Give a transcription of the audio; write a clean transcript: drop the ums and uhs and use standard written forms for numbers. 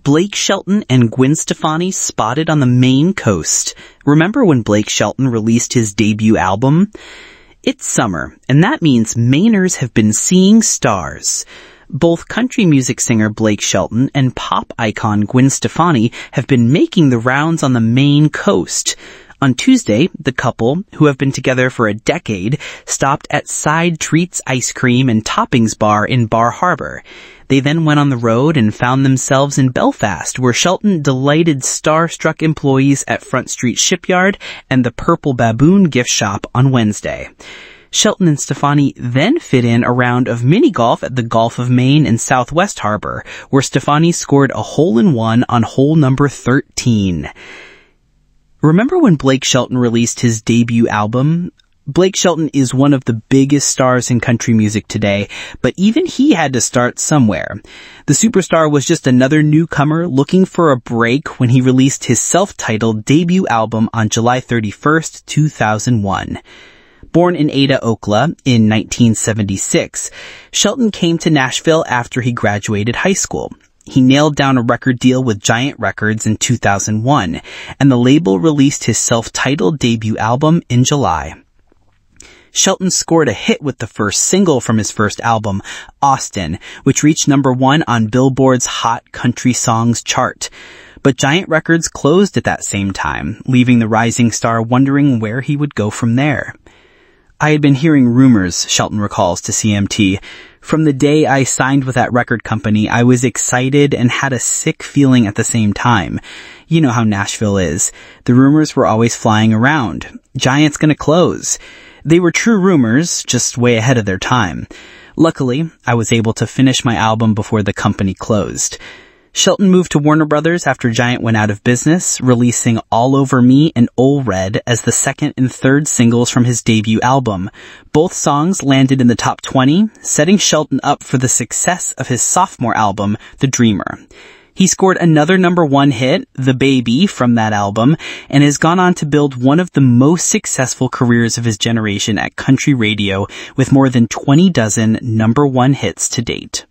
Blake Shelton and Gwen Stefani spotted on the Maine coast. Remember when Blake Shelton released his debut album? It's summer, and that means Mainers have been seeing stars. Both country music singer Blake Shelton and pop icon Gwen Stefani have been making the rounds on the Maine coast. On Tuesday, the couple, who have been together for a decade, stopped at Side Treats Ice Cream and Toppings Bar in Bar Harbor. They then went on the road and found themselves in Belfast, where Shelton delighted star-struck employees at Front Street Shipyard and the Purple Baboon gift shop on Wednesday. Shelton and Stefani then fit in a round of mini-golf at the Gulf of Maine in Southwest Harbor, where Stefani scored a hole-in-one on hole number 13. Remember when Blake Shelton released his debut album? Blake Shelton is one of the biggest stars in country music today, but even he had to start somewhere. The superstar was just another newcomer looking for a break when he released his self-titled debut album on July 31st, 2001. Born in Ada, Oklahoma in 1976, Shelton came to Nashville after he graduated high school. He nailed down a record deal with Giant Records in 2001, and the label released his self-titled debut album in July. Shelton scored a hit with the first single from his first album, Austin, which reached number 1 on Billboard's Hot Country Songs chart. But Giant Records closed at that same time, leaving the rising star wondering where he would go from there. I had been hearing rumors, Shelton recalls to CMT. From the day I signed with that record company, I was excited and had a sick feeling at the same time. You know how Nashville is. The rumors were always flying around. Giant's gonna close. They were true rumors, just way ahead of their time. Luckily, I was able to finish my album before the company closed. Shelton moved to Warner Brothers after Giant went out of business, releasing All Over Me and Ole Red as the second and third singles from his debut album. Both songs landed in the top 20, setting Shelton up for the success of his sophomore album, The Dreamer. He scored another number 1 hit, The Baby, from that album, and has gone on to build one of the most successful careers of his generation at country radio with more than 20 number 1 hits to date.